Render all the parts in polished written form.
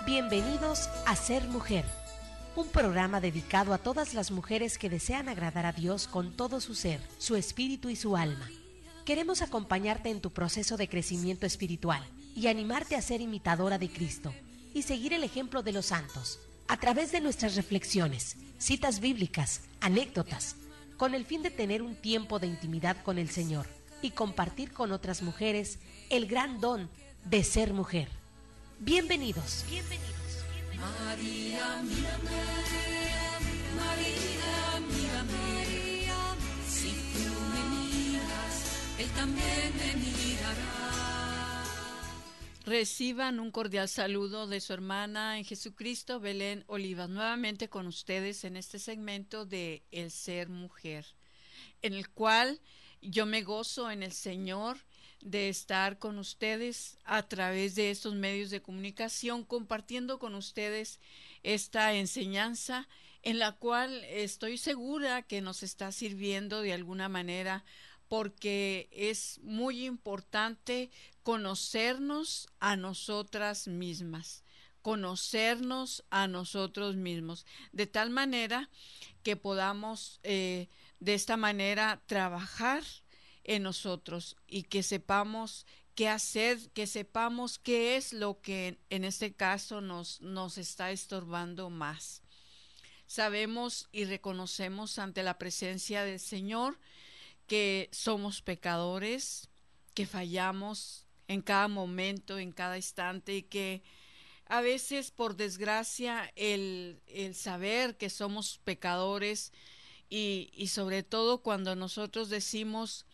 Bienvenidos a Ser Mujer, un programa dedicado a todas las mujeres que desean agradar a Dios con todo su ser, su espíritu y su alma. Queremos acompañarte en tu proceso de crecimiento espiritual y animarte a ser imitadora de Cristo y seguir el ejemplo de los santos a través de nuestras reflexiones, citas bíblicas, anécdotas, con el fin de tener un tiempo de intimidad con el Señor y compartir con otras mujeres el gran don de ser mujer. Bienvenidos. María, mírame, María, mírame, si tú me miras, Él también me mirará. Reciban un cordial saludo de su hermana en Jesucristo, Belén Olivas, nuevamente con ustedes en este segmento de El Ser Mujer, en el cual yo me gozo en el Señor de estar con ustedes a través de estos medios de comunicación, compartiendo con ustedes esta enseñanza en la cual estoy segura que nos está sirviendo de alguna manera, porque es muy importante conocernos a nosotras mismas, conocernos a nosotros mismos, de tal manera que podamos de esta manera trabajar en nosotros y que sepamos qué hacer, que sepamos qué es lo que en este caso nos está estorbando más. Sabemos y reconocemos ante la presencia del Señor que somos pecadores, que fallamos en cada momento, en cada instante, y que a veces, por desgracia, el saber que somos pecadores y sobre todo cuando nosotros decimos: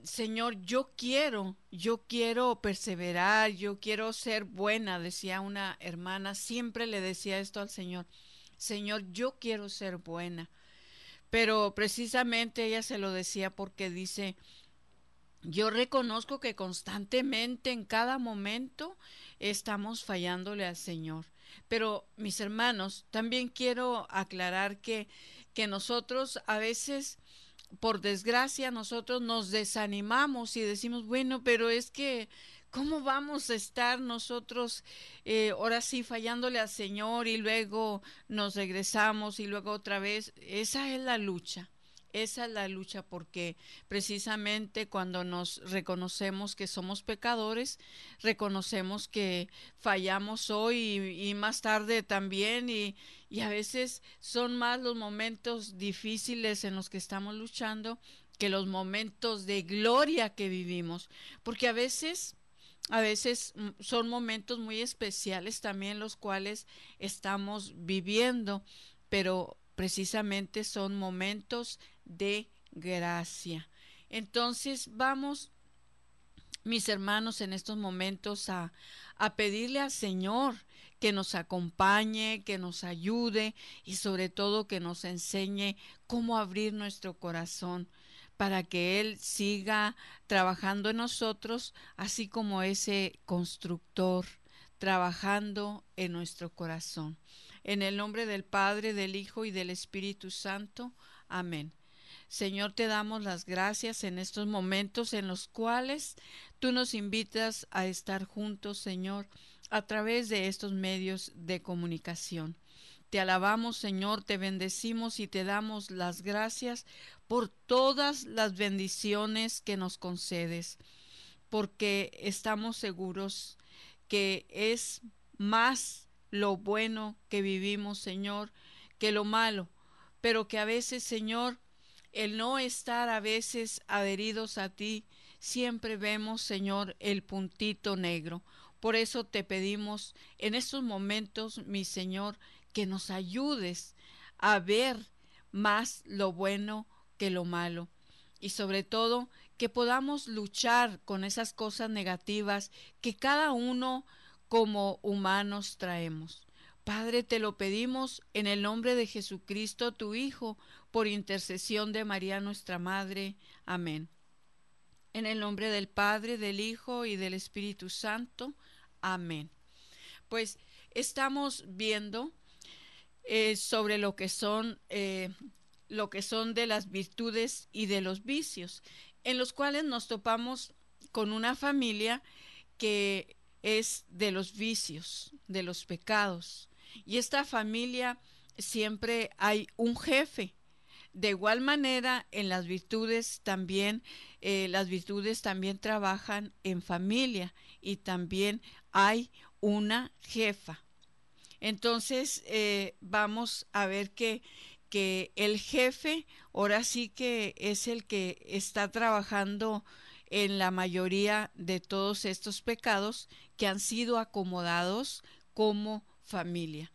Señor, yo quiero perseverar, yo quiero ser buena, decía una hermana, siempre le decía esto al Señor: Señor, yo quiero ser buena. Pero precisamente ella se lo decía porque dice: yo reconozco que constantemente, en cada momento, estamos fallándole al Señor. Pero, mis hermanos, también quiero aclarar que nosotros a veces, por desgracia, nosotros nos desanimamos y decimos: bueno, pero es que ¿cómo vamos a estar nosotros ahora sí fallándole al Señor y luego nos regresamos y luego otra vez? Esa es la lucha. Esa es la lucha, porque precisamente cuando nos reconocemos que somos pecadores, reconocemos que fallamos hoy y más tarde también, y a veces son más los momentos difíciles en los que estamos luchando que los momentos de gloria que vivimos, porque a veces son momentos muy especiales también los cuales estamos viviendo, pero precisamente son momentos de gracia. Entonces vamos, mis hermanos, en estos momentos a pedirle al Señor que nos acompañe, que nos ayude y sobre todo que nos enseñe cómo abrir nuestro corazón para que Él siga trabajando en nosotros, así como ese constructor trabajando en nuestro corazón. En el nombre del Padre, del Hijo y del Espíritu Santo. Amén. Señor, te damos las gracias en estos momentos en los cuales tú nos invitas a estar juntos, Señor, a través de estos medios de comunicación. Te alabamos, Señor, te bendecimos y te damos las gracias por todas las bendiciones que nos concedes, porque estamos seguros que es más lo bueno que vivimos, Señor, que lo malo, pero que a veces, Señor, el no estar a veces adheridos a ti, siempre vemos, Señor, el puntito negro. Por eso te pedimos en estos momentos, mi Señor, que nos ayudes a ver más lo bueno que lo malo. Y sobre todo, que podamos luchar con esas cosas negativas que cada uno como humanos traemos. Padre, te lo pedimos en el nombre de Jesucristo, tu Hijo, por intercesión de María nuestra Madre. Amén. En el nombre del Padre, del Hijo y del Espíritu Santo. Amén. Pues estamos viendo sobre lo que son de las virtudes y de los vicios, en los cuales nos topamos con una familia que es de los vicios, de los pecados. Y esta familia siempre hay un jefe. De igual manera, en las virtudes también trabajan en familia y también hay una jefa. Entonces, vamos a ver que el jefe ahora sí que es el que está trabajando en la mayoría de todos estos pecados que han sido acomodados como familia.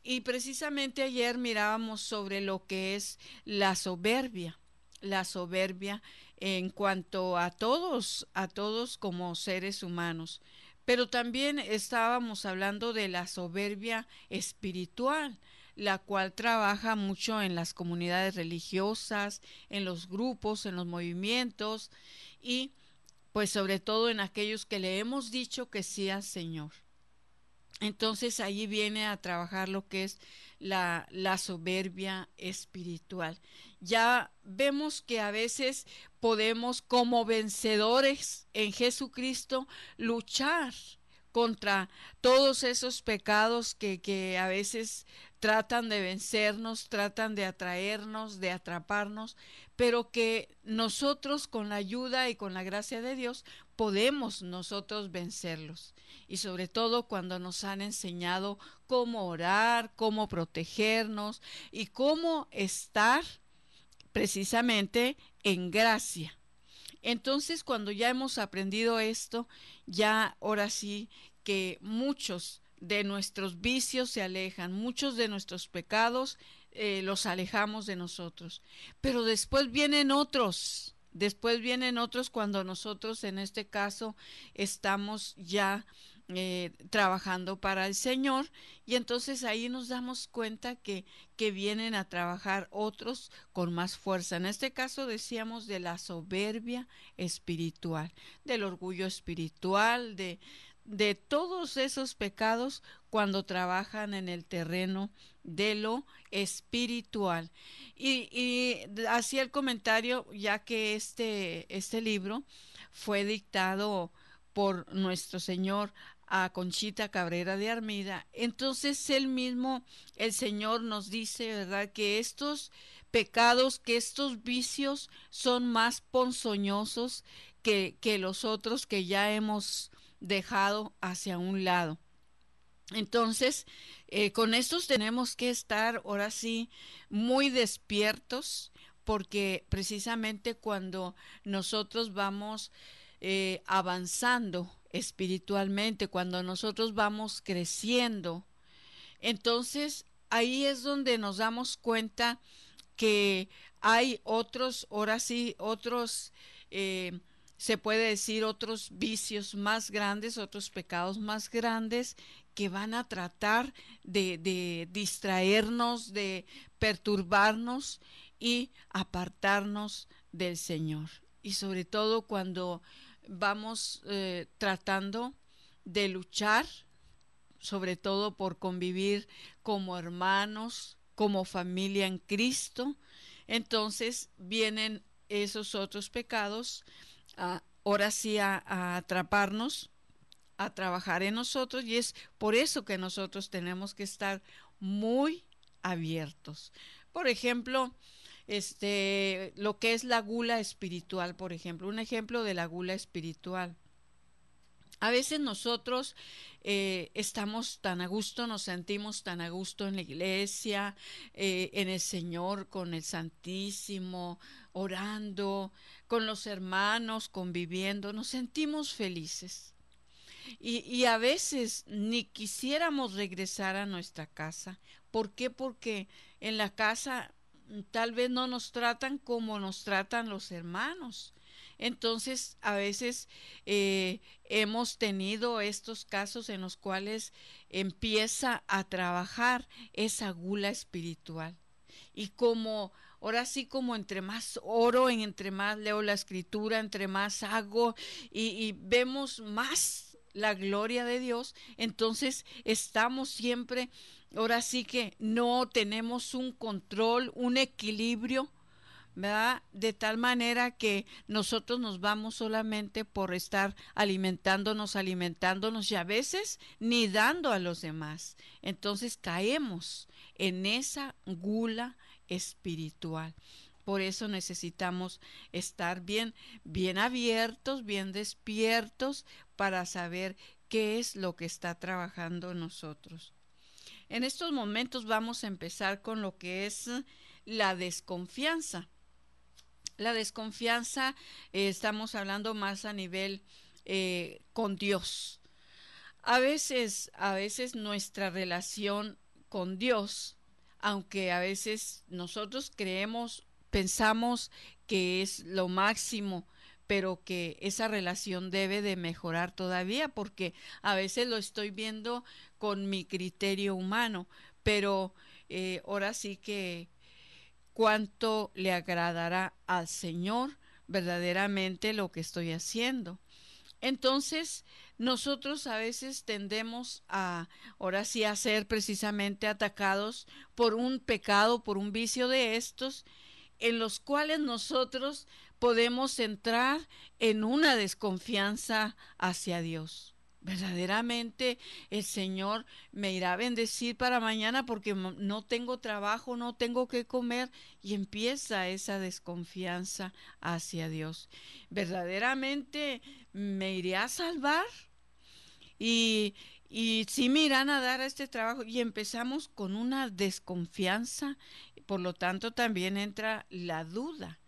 Y precisamente ayer mirábamos sobre lo que es la soberbia en cuanto a todos como seres humanos. Pero también estábamos hablando de la soberbia espiritual, la cual trabaja mucho en las comunidades religiosas, en los grupos, en los movimientos y pues sobre todo en aquellos que le hemos dicho que sí al Señor. Entonces ahí viene a trabajar lo que es la soberbia espiritual. Ya vemos que a veces podemos como vencedores en Jesucristo luchar contra todos esos pecados que a veces tratan de vencernos, tratan de atraernos, de atraparnos, pero que nosotros con la ayuda y con la gracia de Dios podemos nosotros vencerlos. Y sobre todo cuando nos han enseñado cómo orar, cómo protegernos y cómo estar precisamente en gracia. Entonces, cuando ya hemos aprendido esto, ya ahora sí que muchos de nuestros vicios se alejan, muchos de nuestros pecados los alejamos de nosotros. Pero después vienen otros cuando nosotros en este caso estamos ya trabajando para el Señor, y entonces ahí nos damos cuenta que vienen a trabajar otros con más fuerza. En este caso decíamos de la soberbia espiritual, del orgullo espiritual, de todos esos pecados cuando trabajan en el terreno de lo espiritual. Y hacía el comentario, ya que este libro fue dictado por nuestro Señor a Conchita Cabrera de Armida, entonces el Señor nos dice, ¿verdad?, que estos pecados, que estos vicios son más ponzoñosos que los otros que ya hemos dejado hacia un lado. Entonces, con estos tenemos que estar ahora sí muy despiertos, porque precisamente cuando nosotros vamos avanzando espiritualmente, cuando nosotros vamos creciendo, entonces ahí es donde nos damos cuenta que hay otros, ahora sí, otros, se puede decir, otros vicios más grandes, otros pecados más grandes que van a tratar de distraernos, de perturbarnos y apartarnos del Señor. Y sobre todo cuando vamos tratando de luchar, sobre todo por convivir como hermanos, como familia en Cristo, entonces vienen esos otros pecados, ahora sí a atraparnos, a trabajar en nosotros, y es por eso que nosotros tenemos que estar muy abiertos. Por ejemplo, lo que es la gula espiritual, por ejemplo, un ejemplo de la gula espiritual. A veces nosotros estamos tan a gusto, nos sentimos tan a gusto en la iglesia, en el Señor, con el Santísimo, orando, con los hermanos, conviviendo, nos sentimos felices. Y a veces ni quisiéramos regresar a nuestra casa. ¿Por qué? Porque en la casa tal vez no nos tratan como nos tratan los hermanos. Entonces, a veces hemos tenido estos casos en los cuales empieza a trabajar esa gula espiritual. Y como, ahora sí, como entre más oro, entre más leo la escritura, entre más hago y vemos más la gloria de Dios, entonces estamos siempre, ahora sí que no tenemos un control, un equilibrio, ¿verdad? De tal manera que nosotros nos vamos solamente por estar alimentándonos y a veces ni dando a los demás. Entonces caemos en esa gula espiritual. Por eso necesitamos estar bien abiertos, bien despiertos para saber qué es lo que está trabajando en nosotros. En estos momentos vamos a empezar con lo que es la desconfianza. La desconfianza, estamos hablando más a nivel con Dios. A veces nuestra relación con Dios, aunque a veces nosotros pensamos que es lo máximo, pero que esa relación debe de mejorar todavía, porque a veces lo estoy viendo con mi criterio humano, pero ahora sí que cuánto le agradará al Señor verdaderamente lo que estoy haciendo. Entonces, nosotros a veces tendemos ahora sí, a ser precisamente atacados por un pecado, por un vicio de estos, en los cuales nosotros podemos entrar en una desconfianza hacia Dios. Verdaderamente el Señor me irá a bendecir para mañana porque no tengo trabajo, no tengo que comer, y empieza esa desconfianza hacia Dios. Verdaderamente me iré a salvar y, y sí me irán a dar este trabajo, y empezamos con una desconfianza, por lo tanto también entra la duda.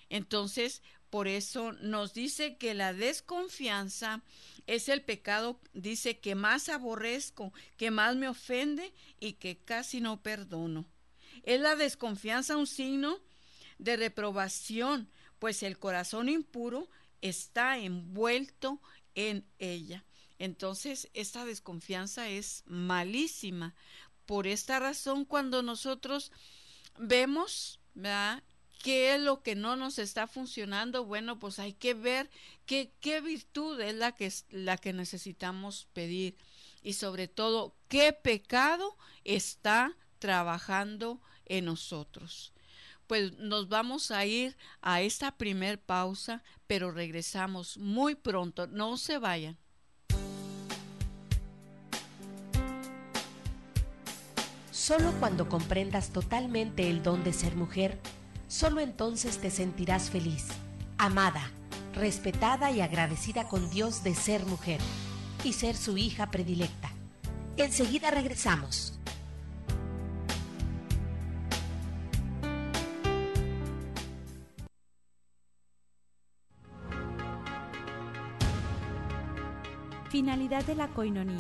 Entonces, por eso nos dice que la desconfianza es el pecado, dice, que más aborrezco, que más me ofende y que casi no perdono. Es la desconfianza un signo de reprobación, pues el corazón impuro está envuelto en ella. Entonces, esta desconfianza es malísima. Por esta razón, cuando nosotros vemos, ¿verdad?, qué es lo que no nos está funcionando, bueno, pues hay que ver qué virtud es la que necesitamos pedir, y sobre todo qué pecado está trabajando en nosotros. Pues nos vamos a ir a esta primer pausa, pero regresamos muy pronto, no se vayan. Solo cuando comprendas totalmente el don de ser mujer, solo entonces te sentirás feliz, amada, respetada y agradecida con Dios de ser mujer y ser su hija predilecta. Enseguida regresamos. Finalidad de la coinonía.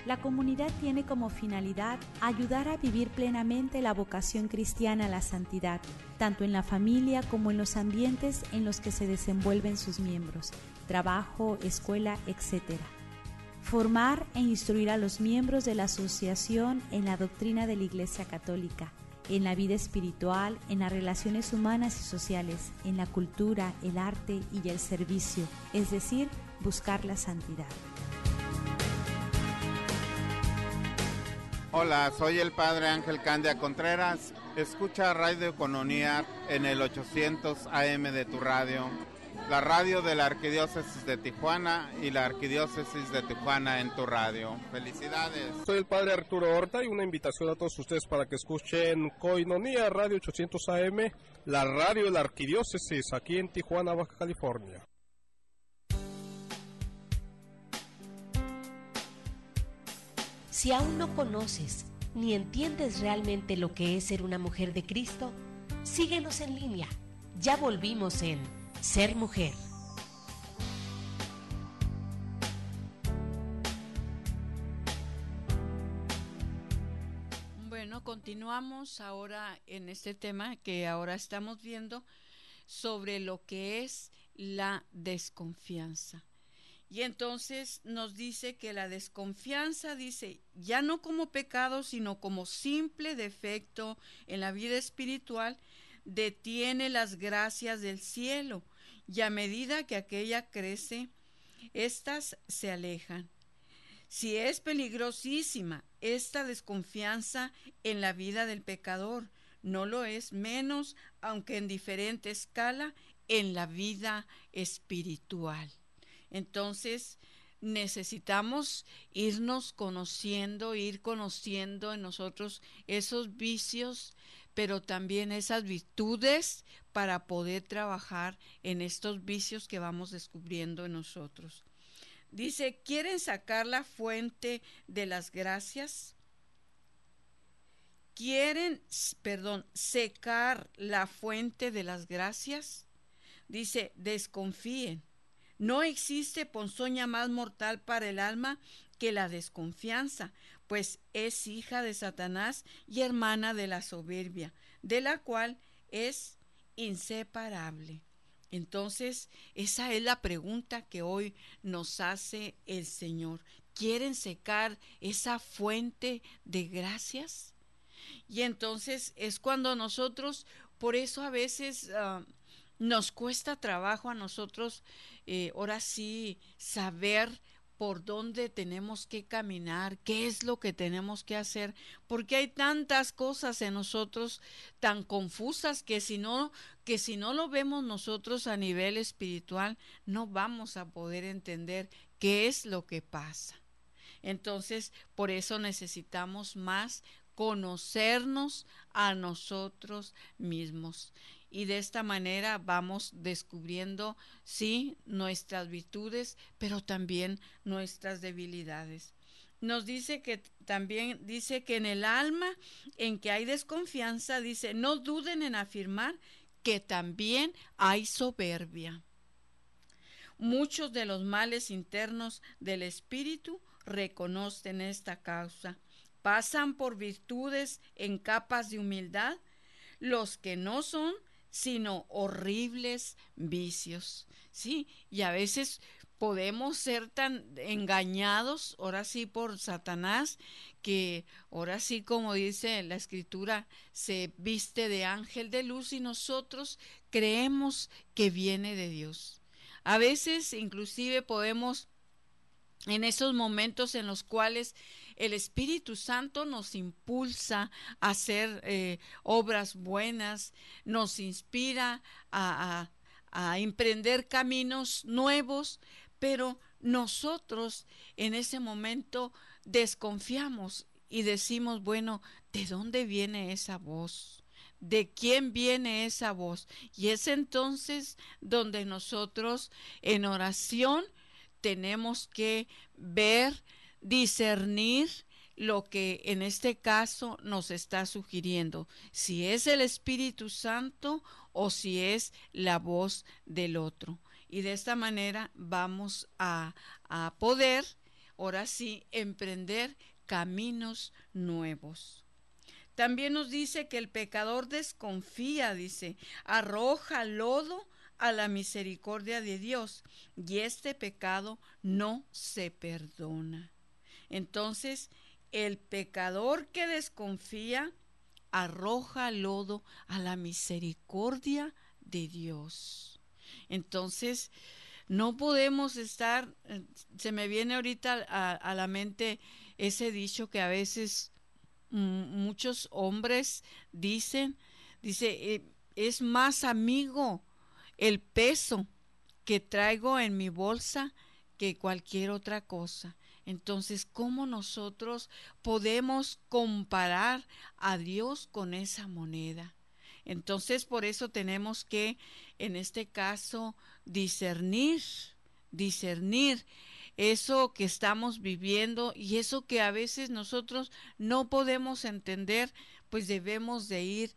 La comunidad tiene como finalidad ayudar a vivir plenamente la vocación cristiana a la santidad, tanto en la familia como en los ambientes en los que se desenvuelven sus miembros, trabajo, escuela, etc. Formar e instruir a los miembros de la asociación en la doctrina de la Iglesia Católica, en la vida espiritual, en las relaciones humanas y sociales, en la cultura, el arte y el servicio, es decir, buscar la santidad. Hola, soy el padre Ángel Candia Contreras. Escucha Radio Coinonía en el 800 AM de tu radio, la radio de la Arquidiócesis de Tijuana y la Arquidiócesis de Tijuana en tu radio. ¡Felicidades! Soy el padre Arturo Horta y una invitación a todos ustedes para que escuchen Coinonía Radio 800 AM, la radio de la Arquidiócesis aquí en Tijuana, Baja California. Si aún no conoces ni entiendes realmente lo que es ser una mujer de Cristo, síguenos en línea. Ya volvimos en Ser Mujer. Bueno, continuamos ahora en este tema que ahora estamos viendo sobre lo que es la desconfianza. Y entonces nos dice que la desconfianza, dice, ya no como pecado, sino como simple defecto en la vida espiritual, detiene las gracias del cielo, y a medida que aquella crece, éstas se alejan. Si es peligrosísima esta desconfianza en la vida del pecador, no lo es menos, aunque en diferente escala, en la vida espiritual. Entonces, necesitamos irnos conociendo, ir conociendo en nosotros esos vicios, pero también esas virtudes para poder trabajar en estos vicios que vamos descubriendo en nosotros. Dice, ¿quieren sacar la fuente de las gracias? ¿Quieren, secar la fuente de las gracias? Dice, desconfíen. No existe ponzoña más mortal para el alma que la desconfianza, pues es hija de Satanás y hermana de la soberbia, de la cual es inseparable. Entonces, esa es la pregunta que hoy nos hace el Señor. ¿Quieren secar esa fuente de gracias? Y entonces es cuando nosotros, por eso a veces nos cuesta trabajo a nosotros, ahora sí, saber por dónde tenemos que caminar, qué es lo que tenemos que hacer, porque hay tantas cosas en nosotros tan confusas que si no lo vemos nosotros a nivel espiritual, no vamos a poder entender qué es lo que pasa. Entonces, por eso necesitamos más conocernos a nosotros mismos. Y de esta manera vamos descubriendo, sí, nuestras virtudes, pero también nuestras debilidades. Nos dice que también dice que en el alma en que hay desconfianza, dice, no duden en afirmar que también hay soberbia. Muchos de los males internos del espíritu reconocen esta causa. Pasan por virtudes en capas de humildad, los que no son sino horribles vicios, ¿sí? Y a veces podemos ser tan engañados, ahora sí, por Satanás, que ahora sí, como dice la Escritura, se viste de ángel de luz y nosotros creemos que viene de Dios. A veces inclusive podemos, en esos momentos en los cuales el Espíritu Santo nos impulsa a hacer obras buenas, nos inspira a emprender caminos nuevos, pero nosotros en ese momento desconfiamos y decimos, bueno, ¿de dónde viene esa voz? ¿De quién viene esa voz? Y es entonces donde nosotros en oración tenemos que ver, discernir lo que en este caso nos está sugiriendo, si es el Espíritu Santo o si es la voz del otro. Y de esta manera vamos a poder, ahora sí, emprender caminos nuevos. También nos dice que el pecador desconfía, dice, arroja lodo a la misericordia de Dios y este pecado no se perdona. Entonces, el pecador que desconfía arroja lodo a la misericordia de Dios. Entonces, no podemos estar, se me viene ahorita a la mente ese dicho que a veces muchos hombres dice, es más amigo el peso que traigo en mi bolsa que cualquier otra cosa. Entonces, ¿cómo nosotros podemos comparar a Dios con esa moneda? Entonces, por eso tenemos que, en este caso, discernir eso que estamos viviendo y eso que a veces nosotros no podemos entender, pues debemos de ir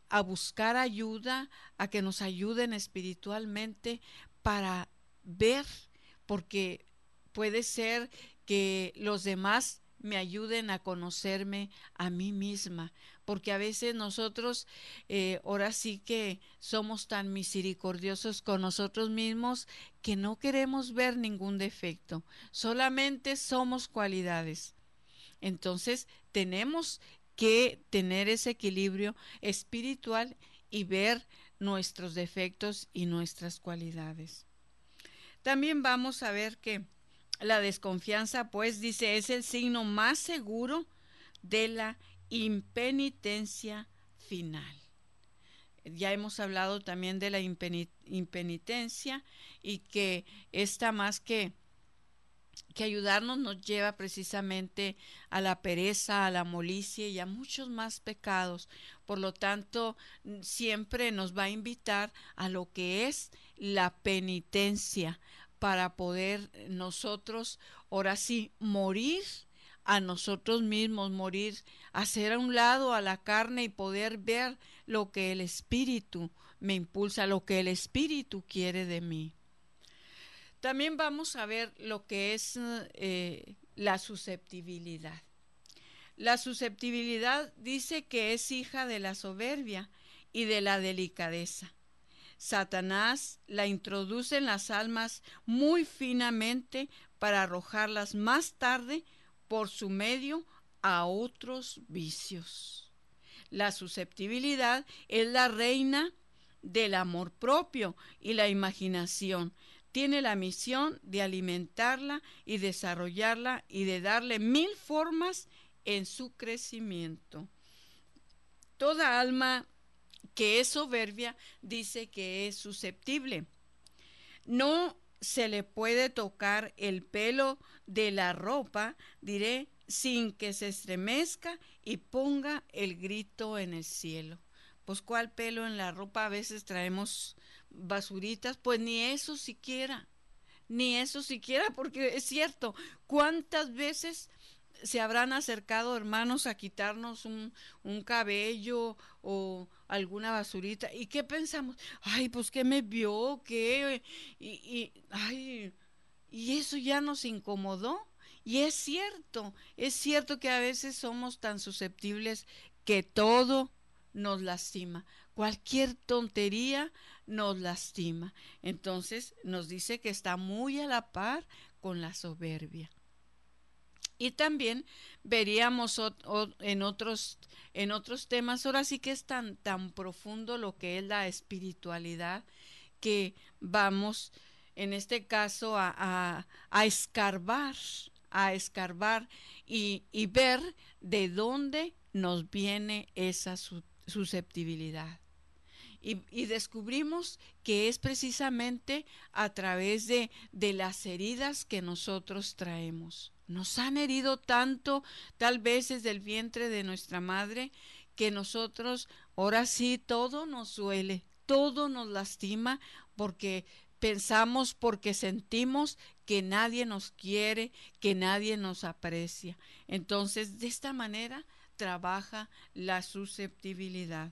a buscar ayuda, a que nos ayuden espiritualmente para ver, porque puede ser que los demás me ayuden a conocerme a mí misma, porque a veces nosotros ahora sí que somos tan misericordiosos con nosotros mismos que no queremos ver ningún defecto, solamente somos cualidades. Entonces tenemos que tener ese equilibrio espiritual y ver nuestros defectos y nuestras cualidades. También vamos a ver que la desconfianza, pues, es el signo más seguro de la impenitencia final. Ya hemos hablado también de la impenitencia, y que esta, más que ayudarnos, nos lleva precisamente a la pereza, a la molicie y a muchos más pecados. Por lo tanto, siempre nos va a invitar a lo que es la penitencia, para poder nosotros, ahora sí, morir a nosotros mismos, morir, hacer a un lado a la carne y poder ver lo que el Espíritu me impulsa, lo que el Espíritu quiere de mí. También vamos a ver lo que es la susceptibilidad. La susceptibilidad dice que es hija de la soberbia y de la delicadeza. Satanás la introduce en las almas muy finamente para arrojarlas más tarde por su medio a otros vicios. La susceptibilidad es la reina del amor propio y la imaginación. Tiene la misión de alimentarla y desarrollarla y de darle 1000 formas en su crecimiento. Toda alma que es soberbia dice que es susceptible. No se le puede tocar el pelo de la ropa, diré, sin que se estremezca y ponga el grito en el cielo. Pues ¿cuál pelo en la ropa? A veces traemos basuritas, pues ni eso siquiera, porque es cierto, ¿cuántas veces se habrán acercado hermanos a quitarnos un cabello o alguna basurita? ¿Y qué pensamos? Ay, pues ¿qué me vio? ¿Qué? Y eso ya nos incomodó. Y es cierto que a veces somos tan susceptibles que todo nos lastima. Cualquier tontería nos lastima. Entonces nos dice que está muy a la par con la soberbia. Y también veríamos en otros temas, ahora sí que es tan profundo lo que es la espiritualidad, que vamos en este caso a escarbar y ver de dónde nos viene esa susceptibilidad. Y descubrimos que es precisamente a través de las heridas que nosotros traemos. Nos han herido tanto, tal vez desde el vientre de nuestra madre, que nosotros, ahora sí, todo nos duele, todo nos lastima, porque pensamos, porque sentimos que nadie nos quiere, que nadie nos aprecia. Entonces, de esta manera trabaja la susceptibilidad.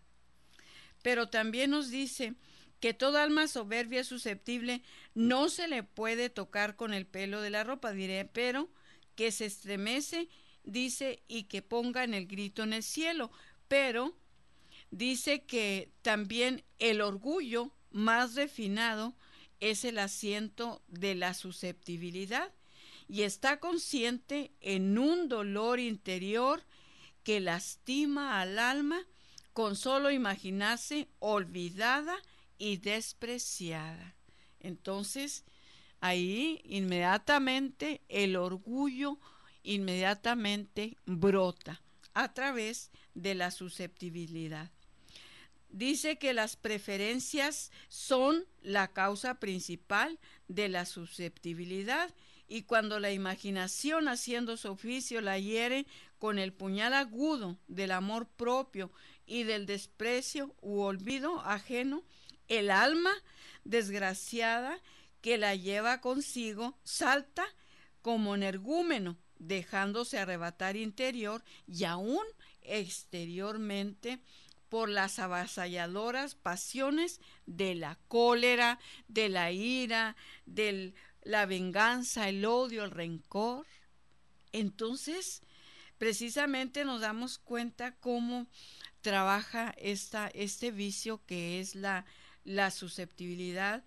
Pero también nos dice que toda alma soberbia es susceptible, no se le puede tocar con el pelo de la ropa, diré, pero que se estremece, dice, y que ponga en el grito en el cielo. Pero dice que también el orgullo más refinado es el asiento de la susceptibilidad, y está consciente en un dolor interior que lastima al alma con solo imaginarse olvidada y despreciada. Entonces, ahí inmediatamente el orgullo inmediatamente brota a través de la susceptibilidad. Dice que las preferencias son la causa principal de la susceptibilidad, y cuando la imaginación, haciendo su oficio, la hiere con el puñal agudo del amor propio y del desprecio u olvido ajeno, el alma desgraciada que la lleva consigo salta como energúmeno, dejándose arrebatar interior y aún exteriormente por las avasalladoras pasiones de la cólera, de la ira, de la venganza, el odio, el rencor. Entonces, precisamente nos damos cuenta cómo trabaja este vicio que es la susceptibilidad,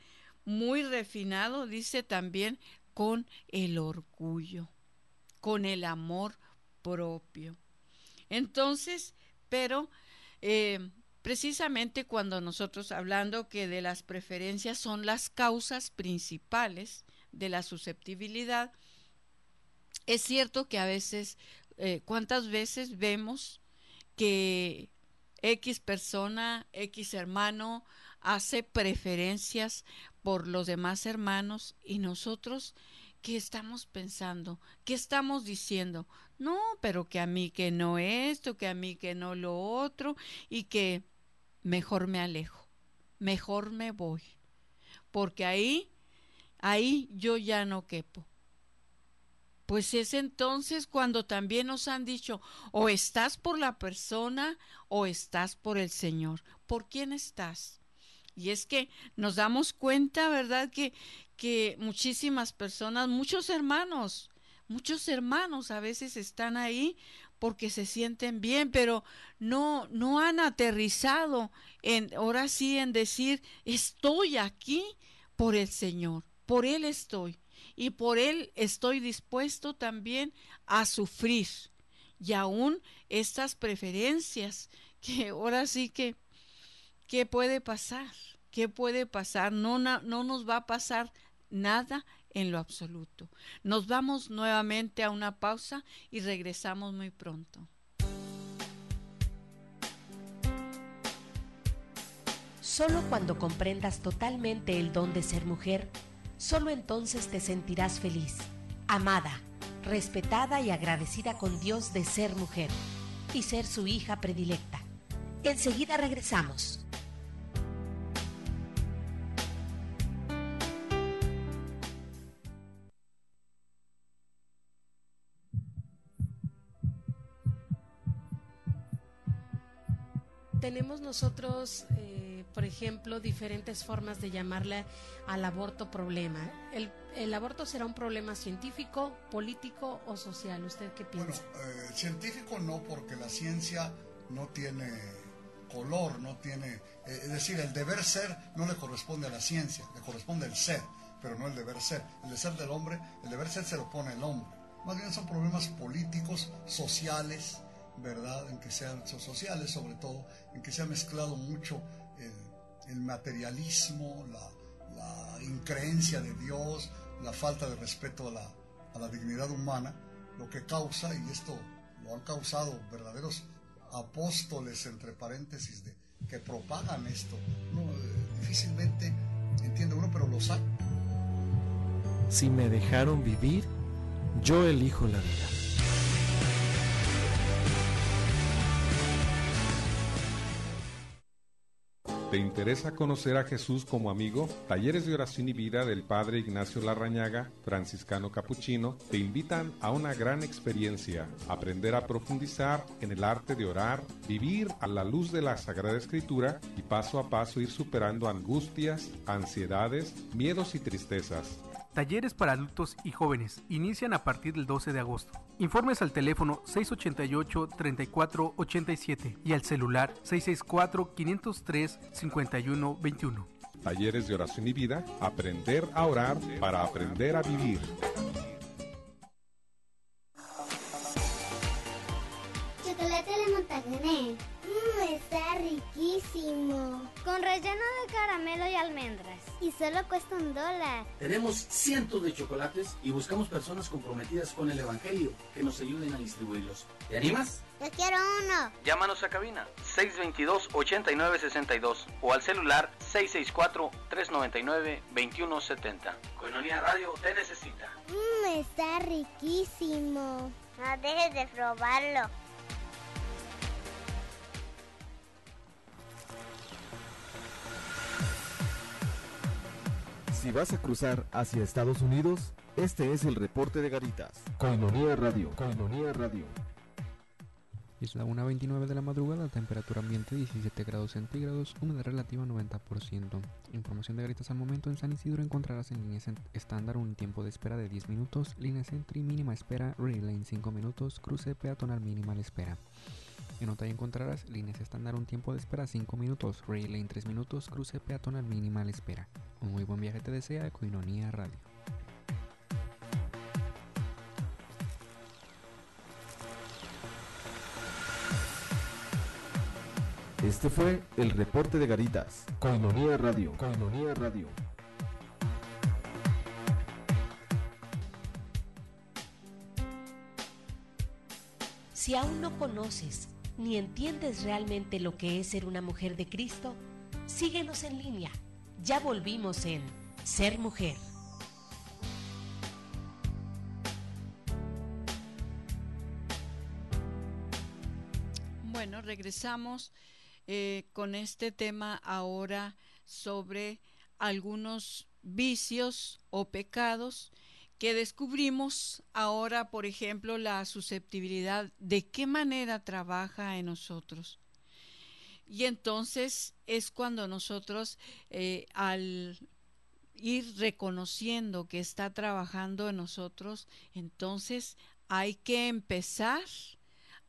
muy refinado, dice también, con el orgullo, con el amor propio. Entonces, pero precisamente cuando nosotros, hablando que de las preferencias son las causas principales de la susceptibilidad, es cierto que a veces, ¿cuántas veces vemos que X persona, X hermano hace preferencias por los demás hermanos y nosotros, ¿qué estamos pensando? ¿Qué estamos diciendo? No, pero que a mí que no esto, que a mí que no lo otro y que mejor me alejo, mejor me voy, porque ahí yo ya no quepo. Pues es entonces cuando también nos han dicho, o estás por la persona o estás por el Señor. ¿Por quién estás? Y es que nos damos cuenta, ¿verdad? Que muchísimas personas, muchos hermanos a veces están ahí porque se sienten bien, pero no han aterrizado ahora sí en decir, estoy aquí por el Señor, por Él estoy. Y por Él estoy dispuesto también a sufrir. Y aún estas preferencias, que ahora sí que, ¿qué puede pasar? ¿Qué puede pasar? No nos va a pasar nada en lo absoluto. Nos vamos nuevamente a una pausa y regresamos muy pronto. Solo cuando comprendas totalmente el don de ser mujer, solo entonces te sentirás feliz, amada, respetada y agradecida con Dios de ser mujer y ser su hija predilecta. Enseguida regresamos. Tenemos nosotros, por ejemplo, diferentes formas de llamarle al aborto problema. ¿El aborto será un problema científico, político o social? ¿Usted qué piensa? Bueno, científico no, porque la ciencia no tiene color, no tiene... es decir, el deber ser no le corresponde a la ciencia, le corresponde el ser, pero no el deber ser. El de ser del hombre, el deber ser se lo pone el hombre. Más bien son problemas políticos, sociales, ¿verdad? En que sean sociales, sobre todo, en que se ha mezclado mucho el materialismo, la increencia de Dios, la falta de respeto a la dignidad humana, lo que causa, y esto lo han causado verdaderos apóstoles, entre paréntesis, que propagan esto. Difícilmente entiende uno, pero los hay. Si me dejaron vivir, yo elijo la vida. ¿Te interesa conocer a Jesús como amigo? Talleres de Oración y Vida del Padre Ignacio Larrañaga, franciscano capuchino, te invitan a una gran experiencia, aprender a profundizar en el arte de orar, vivir a la luz de la Sagrada Escritura y paso a paso ir superando angustias, ansiedades, miedos y tristezas. Talleres para adultos y jóvenes. Inician a partir del 12 de agosto. Informes al teléfono 688-3487 y al celular 664-503-5121. Talleres de Oración y Vida. Aprender a orar para aprender a vivir. Chocolate de Montaner. Está riquísimo. Con relleno de caramelo y almendras. Y solo cuesta $1. Tenemos cientos de chocolates y buscamos personas comprometidas con el Evangelio que nos ayuden a distribuirlos. ¿Te animas? Yo quiero uno. Llámanos a cabina 622-8962 o al celular 664-399-2170. Coinonía Radio te necesita. Está riquísimo. No dejes de probarlo. Si vas a cruzar hacia Estados Unidos, este es el reporte de Garitas. Coinonía Radio. Coinonía Radio. Es la 1:29 de la madrugada, temperatura ambiente 17 grados centígrados, humedad relativa 90%. Información de Garitas al momento. En San Isidro encontrarás en líneas estándar un tiempo de espera de 10 minutos, línea Sentry mínima espera, Rail Lane 5 minutos, cruce peatonal mínima espera. En Otay encontrarás líneas estándar un tiempo de espera 5 minutos, Rail Lane 3 minutos, cruce peatonal mínima espera. Un muy buen viaje te desea Coinonía Radio. Este fue el reporte de Garitas. Coinonía Radio. Coinonía Radio. Si aún no conoces ni entiendes realmente lo que es ser una mujer de Cristo, síguenos en línea. Ya volvimos en Ser Mujer. Bueno, regresamos con este tema ahora sobre algunos vicios o pecados que descubrimos ahora. Por ejemplo, la susceptibilidad, de qué manera trabaja en nosotros. Y entonces es cuando nosotros, al ir reconociendo que está trabajando en nosotros, entonces hay que empezar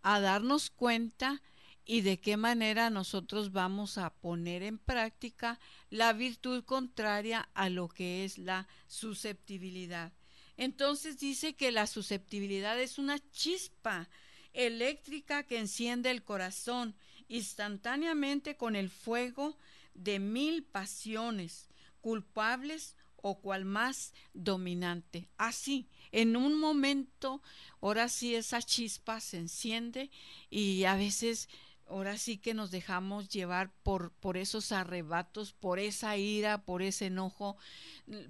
a darnos cuenta y de qué manera nosotros vamos a poner en práctica la virtud contraria a lo que es la susceptibilidad. Entonces dice que la susceptibilidad es una chispa eléctrica que enciende el corazón instantáneamente con el fuego de 1000 pasiones, culpables o cual más dominante. Así, en un momento, ahora sí esa chispa se enciende y a veces, ahora sí que nos dejamos llevar por esos arrebatos, por esa ira, por ese enojo,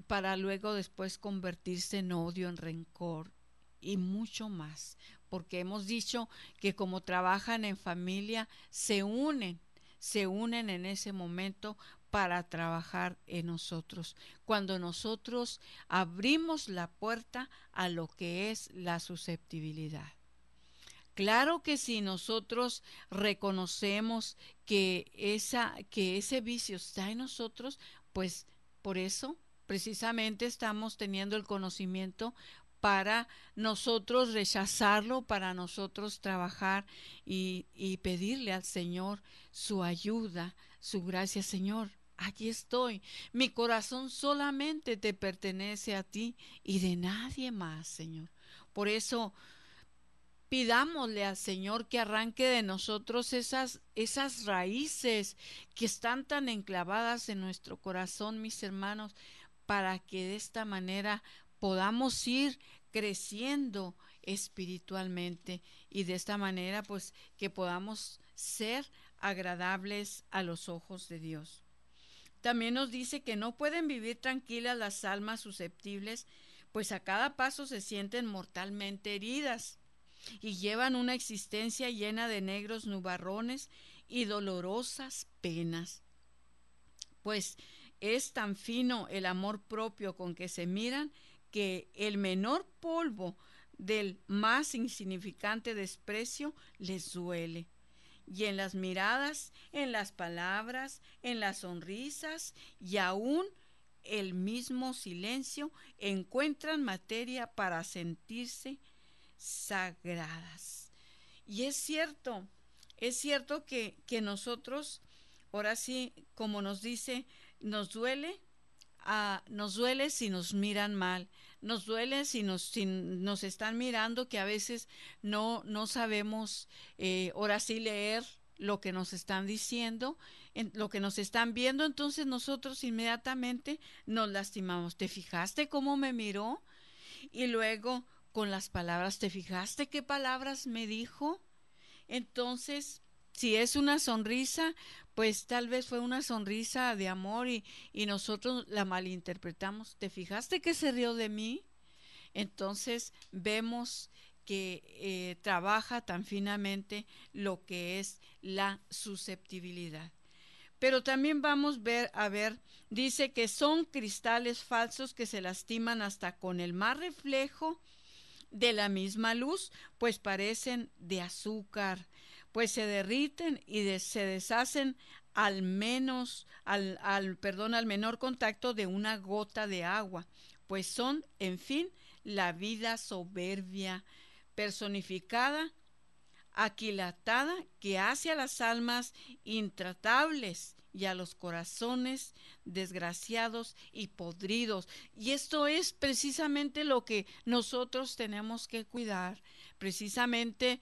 para luego después convertirse en odio, en rencor y mucho más. Porque hemos dicho que como trabajan en familia, se unen en ese momento para trabajar en nosotros. Cuando nosotros abrimos la puerta a lo que es la susceptibilidad. Claro que si nosotros reconocemos que ese vicio está en nosotros, pues por eso precisamente estamos teniendo el conocimiento para nosotros rechazarlo, para nosotros trabajar y pedirle al Señor su ayuda, su gracia. Señor, aquí estoy, mi corazón solamente te pertenece a ti y de nadie más, Señor. Por eso pidámosle al Señor que arranque de nosotros esas raíces que están tan enclavadas en nuestro corazón, mis hermanos, para que de esta manera podamos ir creciendo espiritualmente y de esta manera pues que podamos ser agradables a los ojos de Dios. También nos dice que no pueden vivir tranquilas las almas susceptibles, pues a cada paso se sienten mortalmente heridas y llevan una existencia llena de negros nubarrones y dolorosas penas. Pues es tan fino el amor propio con que se miran que el menor polvo del más insignificante desprecio les duele. Y en las miradas, en las palabras, en las sonrisas y aún el mismo silencio encuentran materia para sentirse sagradas. Y es cierto que nosotros, ahora sí, como nos dice, nos duele si nos miran mal, nos duele si nos están mirando, que a veces no sabemos ahora sí leer lo que nos están diciendo, lo que nos están viendo. Entonces nosotros inmediatamente nos lastimamos. ¿Te fijaste cómo me miró? Y luego con las palabras, ¿te fijaste qué palabras me dijo? Entonces, si es una sonrisa, pues tal vez fue una sonrisa de amor y nosotros la malinterpretamos. ¿Te fijaste que se rió de mí? Entonces vemos que trabaja tan finamente lo que es la susceptibilidad. Pero también vamos a ver, dice que son cristales falsos que se lastiman hasta con el más reflejo de la misma luz, pues parecen de azúcar, pues se derriten y se deshacen al menor contacto de una gota de agua, pues son, en fin, la vida soberbia personificada, aquilatada, que hace a las almas intratables y a los corazones desgraciados y podridos. Y esto es precisamente lo que nosotros tenemos que cuidar, precisamente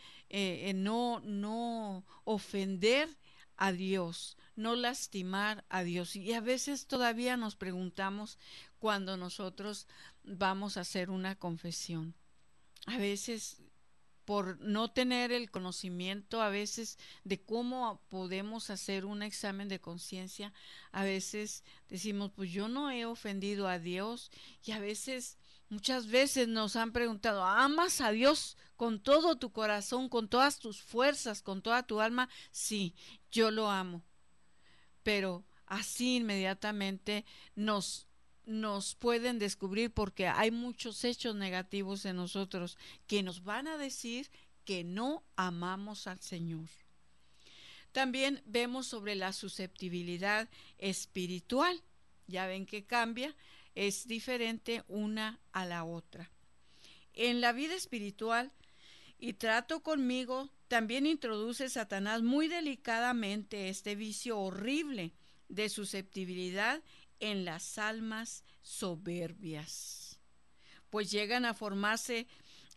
no ofender a Dios, no lastimar a Dios. Y a veces todavía nos preguntamos cuando nosotros vamos a hacer una confesión. A veces por no tener el conocimiento a veces de cómo podemos hacer un examen de conciencia, a veces decimos, pues yo no he ofendido a Dios, y a veces, muchas veces nos han preguntado, ¿amas a Dios con todo tu corazón, con todas tus fuerzas, con toda tu alma? Sí, yo lo amo. Pero así inmediatamente nos pueden descubrir, porque hay muchos hechos negativos en nosotros que nos van a decir que no amamos al Señor. También vemos sobre la susceptibilidad espiritual. Ya ven que cambia, es diferente una a la otra. En la vida espiritual y trato conmigo, también introduce Satanás muy delicadamente este vicio horrible de susceptibilidad en las almas soberbias, pues llegan a formarse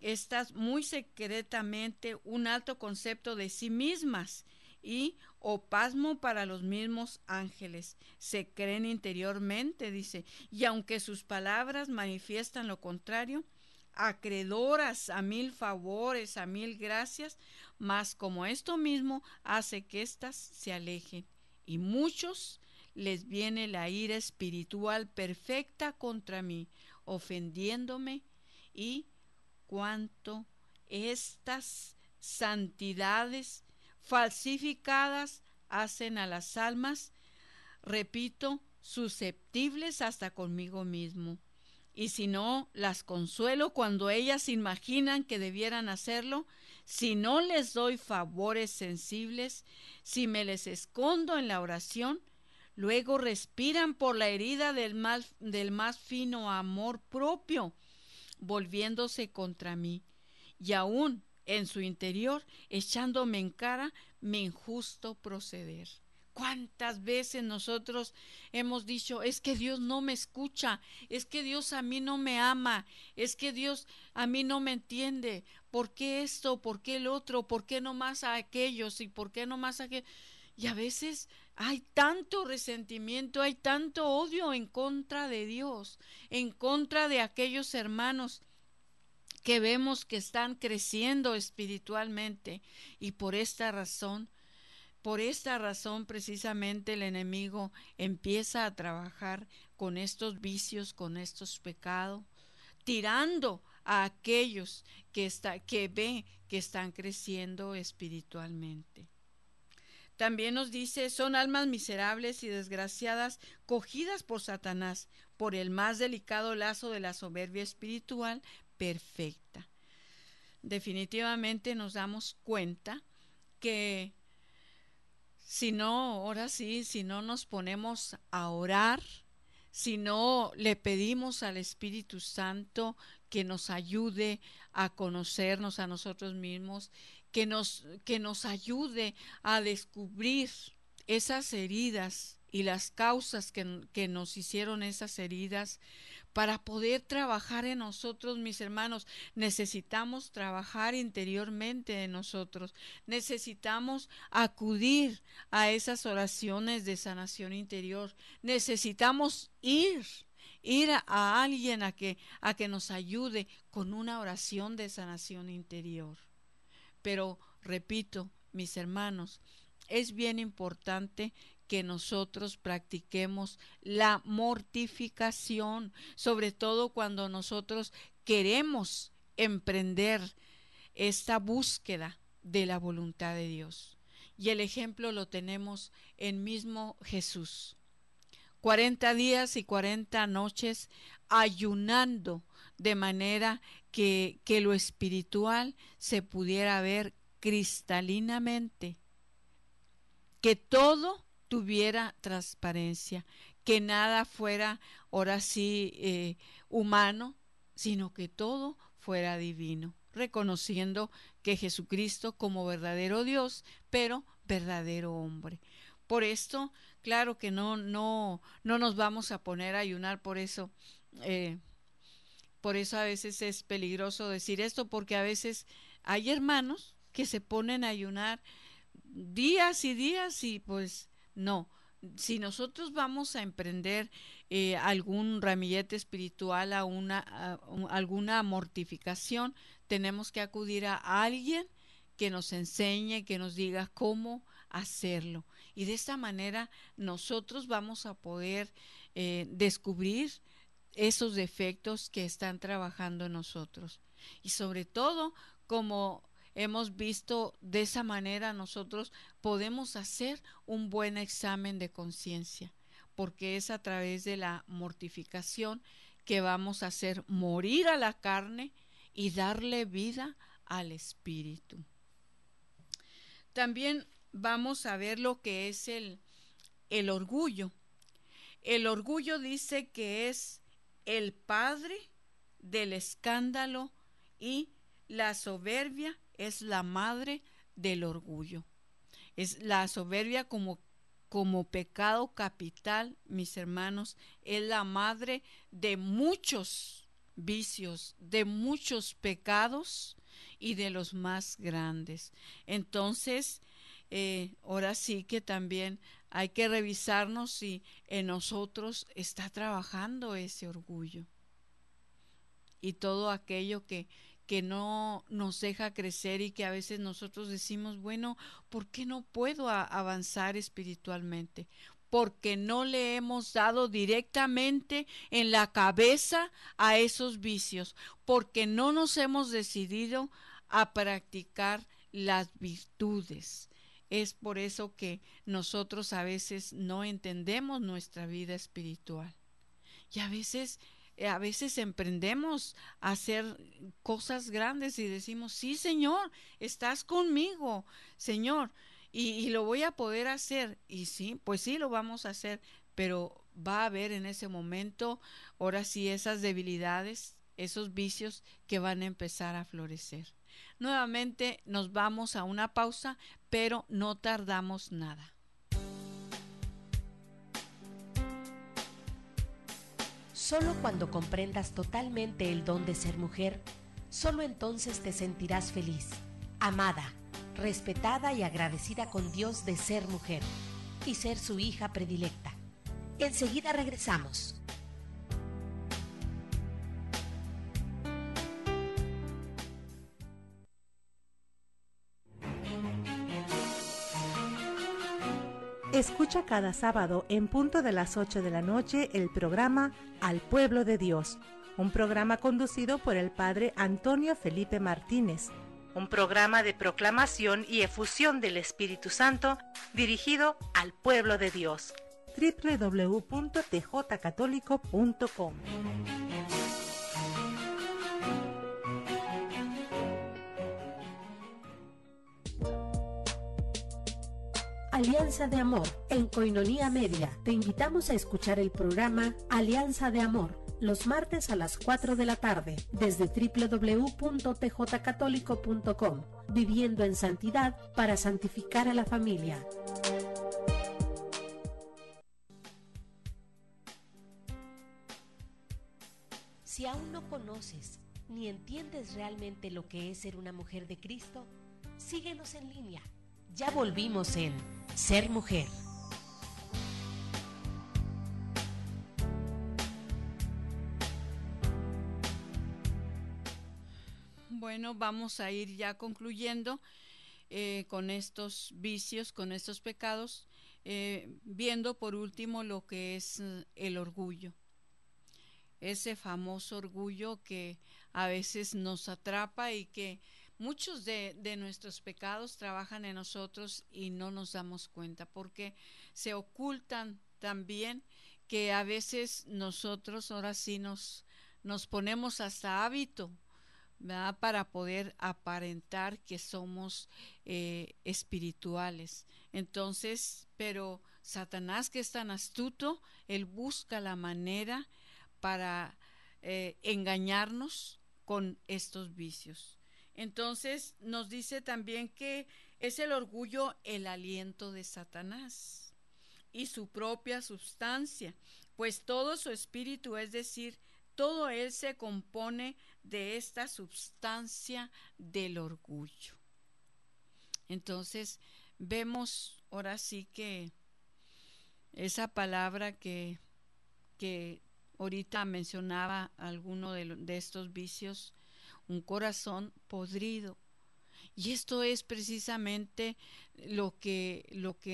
estas muy secretamente un alto concepto de sí mismas y o pasmo para los mismos ángeles. Se creen interiormente, dice, y aunque sus palabras manifiestan lo contrario, acreedoras a 1000 favores, a 1000 gracias, mas como esto mismo hace que éstas se alejen, y muchos les viene la ira espiritual perfecta contra mí, ofendiéndome, y cuanto estas santidades falsificadas hacen a las almas, repito, susceptibles hasta conmigo mismo. Y si no las consuelo cuando ellas imaginan que debieran hacerlo, si no les doy favores sensibles, si me les escondo en la oración, luego respiran por la herida del más fino amor propio, volviéndose contra mí, y aún en su interior echándome en cara mi injusto proceder. ¿Cuántas veces nosotros hemos dicho, es que Dios no me escucha, es que Dios a mí no me ama, es que Dios a mí no me entiende? ¿Por qué esto? ¿Por qué el otro? ¿Por qué no más a aquellos? ¿Y por qué no más a aquellos? Y a veces hay tanto resentimiento, hay tanto odio en contra de Dios, en contra de aquellos hermanos que vemos que están creciendo espiritualmente, y por esta razón precisamente el enemigo empieza a trabajar con estos vicios, con estos pecados, tirando a aquellos que ve que están creciendo espiritualmente. También nos dice, son almas miserables y desgraciadas, cogidas por Satanás, por el más delicado lazo de la soberbia espiritual perfecta. Definitivamente nos damos cuenta que si no nos ponemos a orar, si no le pedimos al Espíritu Santo que nos ayude a conocernos a nosotros mismos, que nos ayude a descubrir esas heridas y las causas que nos hicieron esas heridas, para poder trabajar en nosotros, mis hermanos, necesitamos trabajar interiormente en nosotros. Necesitamos acudir a esas oraciones de sanación interior. Necesitamos ir a alguien a que nos ayude con una oración de sanación interior. Pero, repito, mis hermanos, es bien importante que nosotros practiquemos la mortificación, sobre todo cuando nosotros queremos emprender esta búsqueda de la voluntad de Dios. Y el ejemplo lo tenemos en mismo Jesús. 40 días y 40 noches ayunando, de manera que lo espiritual se pudiera ver cristalinamente, que todo tuviera transparencia, que nada fuera ahora sí humano, sino que todo fuera divino, reconociendo que Jesucristo como verdadero Dios, pero verdadero hombre. Por esto, claro que no nos vamos a poner a ayunar, por eso a veces es peligroso decir esto, porque a veces hay hermanos que se ponen a ayunar días y días, y pues no. Si nosotros vamos a emprender algún ramillete espiritual, alguna mortificación, tenemos que acudir a alguien que nos enseñe, que nos diga cómo hacerlo. Y de esta manera nosotros vamos a poder descubrir esos defectos que están trabajando en nosotros. Y sobre todo, como hemos visto, de esa manera nosotros podemos hacer un buen examen de conciencia, porque es a través de la mortificación que vamos a hacer morir a la carne y darle vida al espíritu. También vamos a ver lo que es el orgullo. El orgullo dice que es el padre del escándalo y la soberbia es la madre del orgullo. Es la soberbia como pecado capital, mis hermanos, es la madre de muchos vicios, de muchos pecados y de los más grandes. Entonces, ahora sí que también hay que revisarnos si en nosotros está trabajando ese orgullo y todo aquello que no nos deja crecer y que a veces nosotros decimos, bueno, ¿por qué no puedo avanzar espiritualmente? Porque no le hemos dado directamente en la cabeza a esos vicios, porque no nos hemos decidido a practicar las virtudes. Es por eso que nosotros a veces no entendemos nuestra vida espiritual. Y a veces emprendemos a hacer cosas grandes y decimos, sí, Señor, estás conmigo, Señor, y lo voy a poder hacer. Y sí, pues sí, lo vamos a hacer, pero va a haber en ese momento, ahora sí, esas debilidades, esos vicios que van a empezar a florecer. Nuevamente nos vamos a una pausa, pero no tardamos nada. Solo cuando comprendas totalmente el don de ser mujer, solo entonces te sentirás feliz, amada, respetada y agradecida con Dios de ser mujer y ser su hija predilecta. Enseguida regresamos. Escucha cada sábado en punto de las 8 de la noche el programa Al Pueblo de Dios, un programa conducido por el Padre Antonio Felipe Martínez, un programa de proclamación y efusión del Espíritu Santo dirigido al pueblo de Dios. www.tjcatólico.com. Alianza de Amor, en Koinonia Media. Te invitamos a escuchar el programa Alianza de Amor, los martes a las 4 de la tarde, desde www.tjcatólico.com, viviendo en santidad para santificar a la familia. Si aún no conoces ni entiendes realmente lo que es ser una mujer de Cristo, síguenos en línea. Ya volvimos en Ser Mujer. Bueno, vamos a ir ya concluyendo con estos vicios, con estos pecados, viendo por último lo que es el orgullo. Ese famoso orgullo que a veces nos atrapa y que muchos de nuestros pecados trabajan en nosotros y no nos damos cuenta, porque se ocultan también, que a veces nosotros ahora sí nos ponemos hasta hábito, ¿verdad?, para poder aparentar que somos espirituales. Entonces, pero Satanás, que es tan astuto, él busca la manera para engañarnos con estos vicios. Entonces nos dice también que es el orgullo el aliento de Satanás y su propia sustancia, pues todo su espíritu, es decir, todo él se compone de esta sustancia del orgullo. Entonces vemos ahora sí que esa palabra que ahorita mencionaba alguno de estos vicios, un corazón podrido. Y esto es precisamente lo que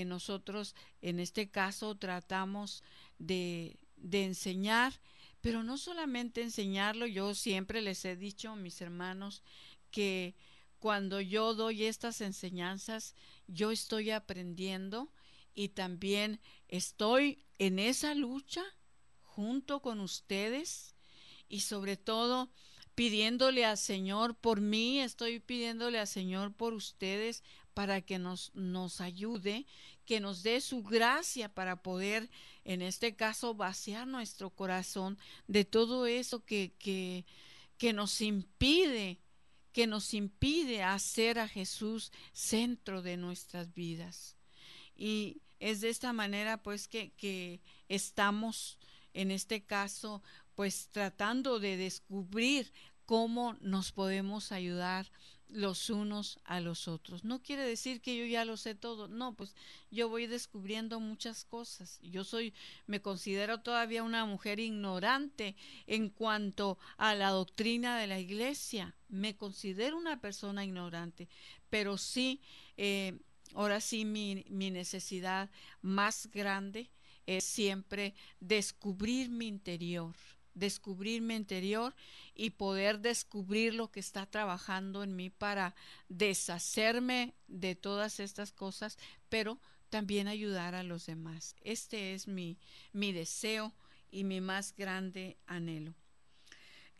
nosotros en este caso tratamos de enseñar, pero no solamente enseñarlo. Yo siempre les he dicho a mis hermanos que cuando yo doy estas enseñanzas, yo estoy aprendiendo y también estoy en esa lucha junto con ustedes, y sobre todo pidiéndole al Señor por mí, estoy pidiéndole al Señor por ustedes para que nos ayude, que nos dé su gracia para poder, en este caso, vaciar nuestro corazón de todo eso que nos impide hacer a Jesús centro de nuestras vidas. Y es de esta manera pues que estamos en este caso pues tratando de descubrir cómo nos podemos ayudar los unos a los otros. No quiere decir que yo ya lo sé todo, no, pues yo voy descubriendo muchas cosas. Me considero todavía una mujer ignorante en cuanto a la doctrina de la iglesia. Me considero una persona ignorante, pero sí, ahora sí mi necesidad más grande es siempre descubrir mi interior y poder descubrir lo que está trabajando en mí para deshacerme de todas estas cosas, pero también ayudar a los demás. Este es mi deseo y mi más grande anhelo.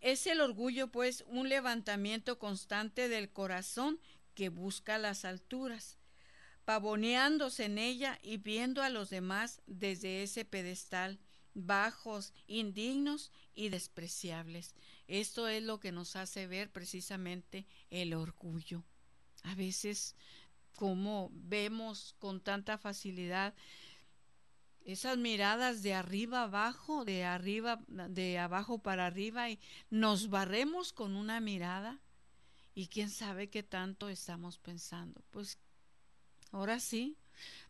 Es el orgullo, pues, un levantamiento constante del corazón que busca las alturas, pavoneándose en ella y viendo a los demás desde ese pedestal, bajos, indignos y despreciables. Esto es lo que nos hace ver precisamente el orgullo. A veces, como vemos con tanta facilidad esas miradas de arriba abajo, de abajo para arriba, y nos barremos con una mirada, y quién sabe qué tanto estamos pensando. Pues ahora sí,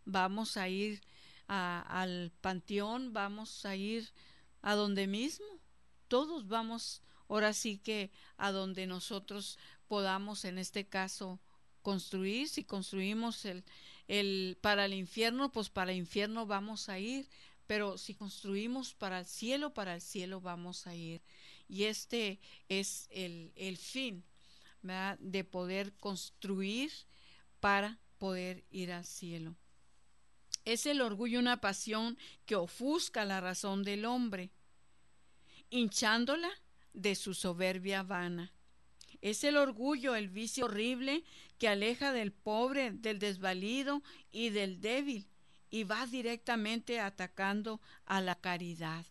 vamos a ir al panteón, vamos a ir a donde mismo, todos vamos ahora sí que a donde nosotros podamos, en este caso, construir. Si construimos para el infierno, pues para el infierno vamos a ir, pero si construimos para el cielo vamos a ir. Y este es el fin, ¿verdad?, de poder construir para poder ir al cielo. Es el orgullo una pasión que ofusca la razón del hombre, hinchándola de su soberbia vana. Es el orgullo el vicio horrible que aleja del pobre, del desvalido y del débil, y va directamente atacando a la caridad.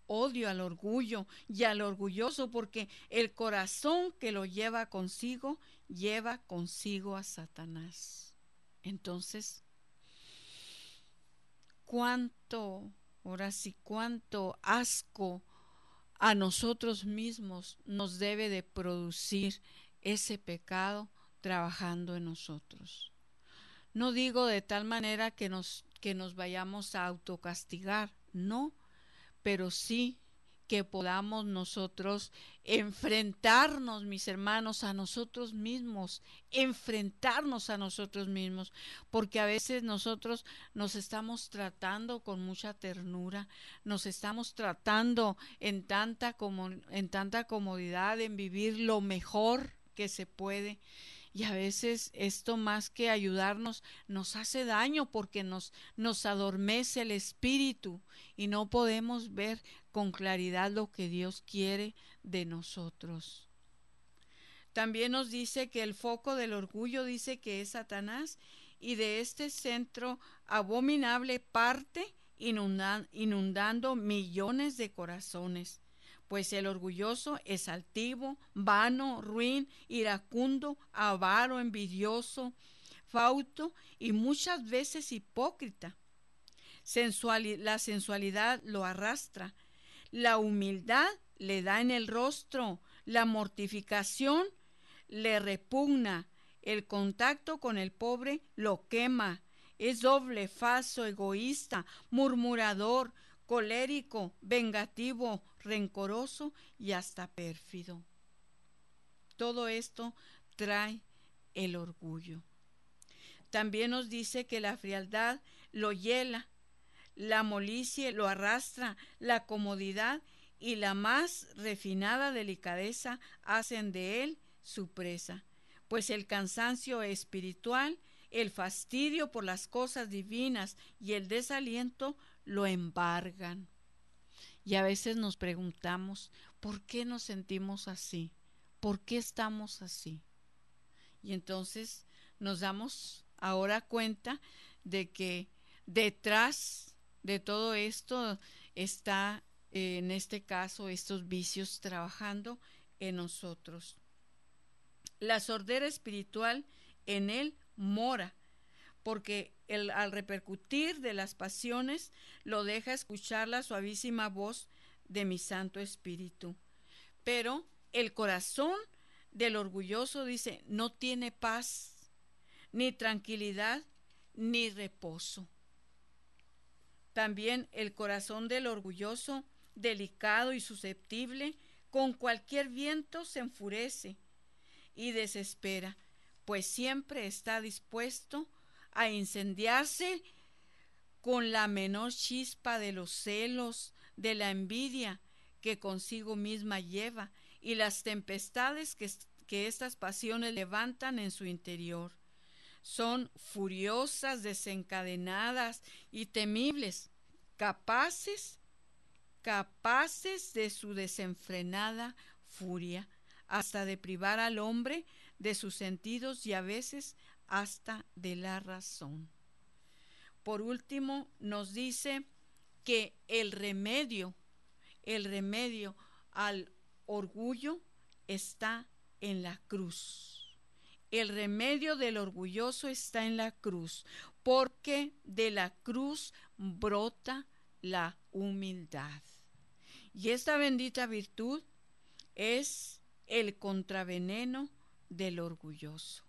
Odio al orgullo y al orgulloso, porque el corazón que lo lleva consigo a Satanás. Entonces, cuánto asco a nosotros mismos nos debe de producir ese pecado trabajando en nosotros. No digo de tal manera que nos vayamos a autocastigar, no, pero sí que podamos nosotros enfrentarnos, mis hermanos, a nosotros mismos, porque a veces nosotros nos estamos tratando con mucha ternura, nos estamos tratando en tanta comodidad, en vivir lo mejor que se puede. Y a veces esto, más que ayudarnos, nos hace daño, porque nos adormece el espíritu y no podemos ver con claridad lo que Dios quiere de nosotros. También nos dice que el foco del orgullo, dice que es Satanás, y de este centro abominable parte inundando millones de corazones. Pues el orgulloso es altivo, vano, ruin, iracundo, avaro, envidioso, fausto y muchas veces hipócrita. La sensualidad lo arrastra, la humildad le da en el rostro, la mortificación le repugna, el contacto con el pobre lo quema, es doble, falso, egoísta, murmurador, colérico, vengativo, rencoroso y hasta pérfido. todo esto trae el orgullo. También nos dice que la frialdad lo hiela, la molicie lo arrastra, la comodidad y la más refinada delicadeza hacen de él su presa, pues el cansancio espiritual, el fastidio por las cosas divinas y el desaliento lo embargan. Y a veces nos preguntamos, ¿por qué nos sentimos así? ¿Por qué estamos así? Y entonces nos damos ahora cuenta de que detrás de todo esto está, en este caso, estos vicios trabajando en nosotros. La sordera espiritual en él mora, porque al repercutir de las pasiones lo deja escuchar la suavísima voz de mi Santo Espíritu. Pero el corazón del orgulloso, dice, no tiene paz, ni tranquilidad, ni reposo. También el corazón del orgulloso, delicado y susceptible, con cualquier viento se enfurece y desespera, pues siempre está dispuesto a incendiarse con la menor chispa de los celos, de la envidia que consigo misma lleva y las tempestades que estas pasiones levantan en su interior. Son furiosas, desencadenadas y temibles, capaces de su desenfrenada furia, hasta de privar al hombre de sus sentidos y a veces hasta de la razón. Por último, nos dice que el remedio al orgullo está en la cruz. El remedio del orgulloso está en la cruz, porque de la cruz brota la humildad. Y esta bendita virtud es el contraveneno del orgulloso.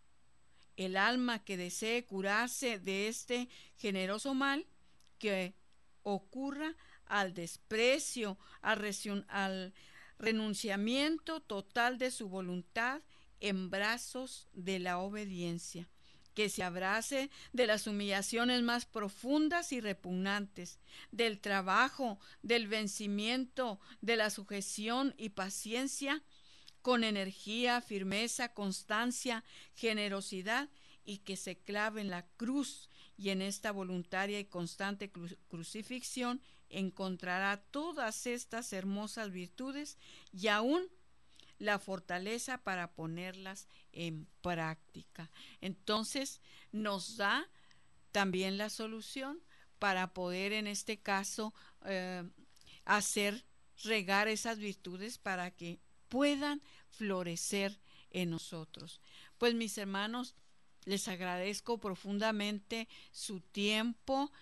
El alma que desee curarse de este generoso mal que ocurra al desprecio, al renunciamiento total de su voluntad en brazos de la obediencia, que se abrace de las humillaciones más profundas y repugnantes, del trabajo, del vencimiento, de la sujeción y paciencia, con energía, firmeza, constancia, generosidad, y que se clave en la cruz, y en esta voluntaria y constante crucifixión encontrará todas estas hermosas virtudes y aún la fortaleza para ponerlas en práctica. Entonces nos da también la solución para poder, en este caso, regar esas virtudes para que puedan florecer en nosotros. Pues mis hermanos, les agradezco profundamente su tiempo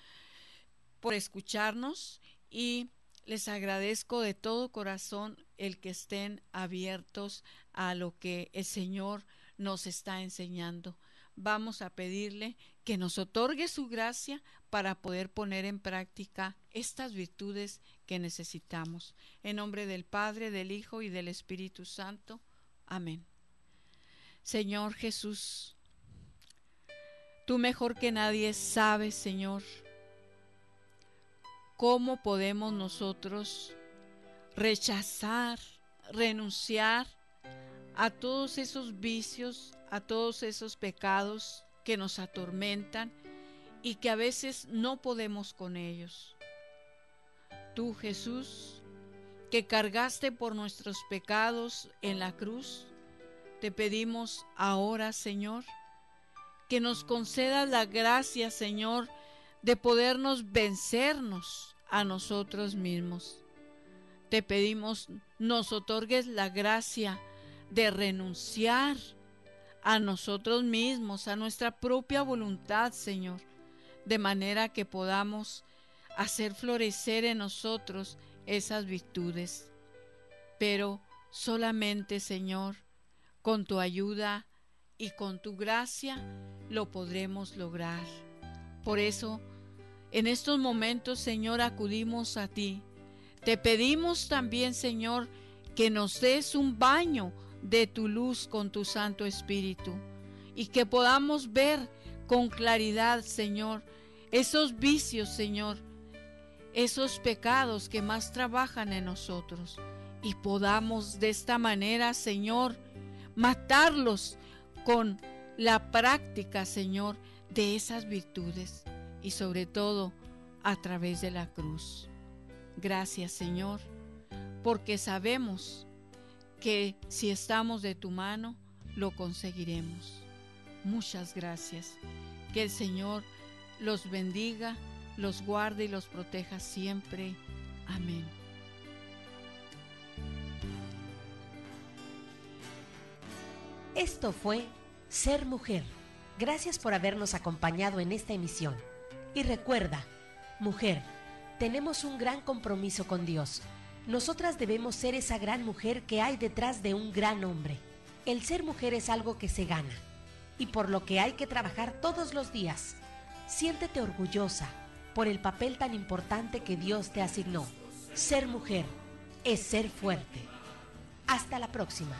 por escucharnos y les agradezco de todo corazón el que estén abiertos a lo que el Señor nos está enseñando. Vamos a pedirle que nos otorgue su gracia para poder poner en práctica estas virtudes que necesitamos. En nombre del Padre, del Hijo y del Espíritu Santo. Amén. Señor Jesús, tú mejor que nadie sabes, Señor, cómo podemos nosotros rechazar, renunciar a todos esos vicios, a todos esos pecados que nos atormentan y que a veces no podemos con ellos. Tú, Jesús, que cargaste por nuestros pecados en la cruz, te pedimos ahora, Señor, que nos concedas la gracia, Señor, de podernos vencernos a nosotros mismos. Te pedimos, nos otorgues la gracia de renunciar a nosotros mismos, a nuestra propia voluntad, Señor, de manera que podamos hacer florecer en nosotros esas virtudes. Pero solamente, Señor, con tu ayuda y con tu gracia lo podremos lograr. Por eso, en estos momentos, Señor, acudimos a ti. Te pedimos también, Señor, que nos des un baño de tu luz con tu Santo Espíritu y que podamos ver con claridad, Señor, esos vicios, Señor, esos pecados que más trabajan en nosotros y podamos de esta manera, Señor, matarlos con la práctica, Señor, de esas virtudes y sobre todo a través de la cruz. Gracias, Señor, porque sabemos que si estamos de tu mano, lo conseguiremos. Muchas gracias. Que el Señor los bendiga, los guarde y los proteja siempre. Amén. Esto fue Ser Mujer. Gracias por habernos acompañado en esta emisión. Y recuerda, mujer, tenemos un gran compromiso con Dios. Nosotras debemos ser esa gran mujer que hay detrás de un gran hombre. El ser mujer es algo que se gana y por lo que hay que trabajar todos los días. Siéntete orgullosa por el papel tan importante que Dios te asignó. Ser mujer es ser fuerte. Hasta la próxima.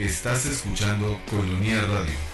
Estás escuchando Coinonía Radio.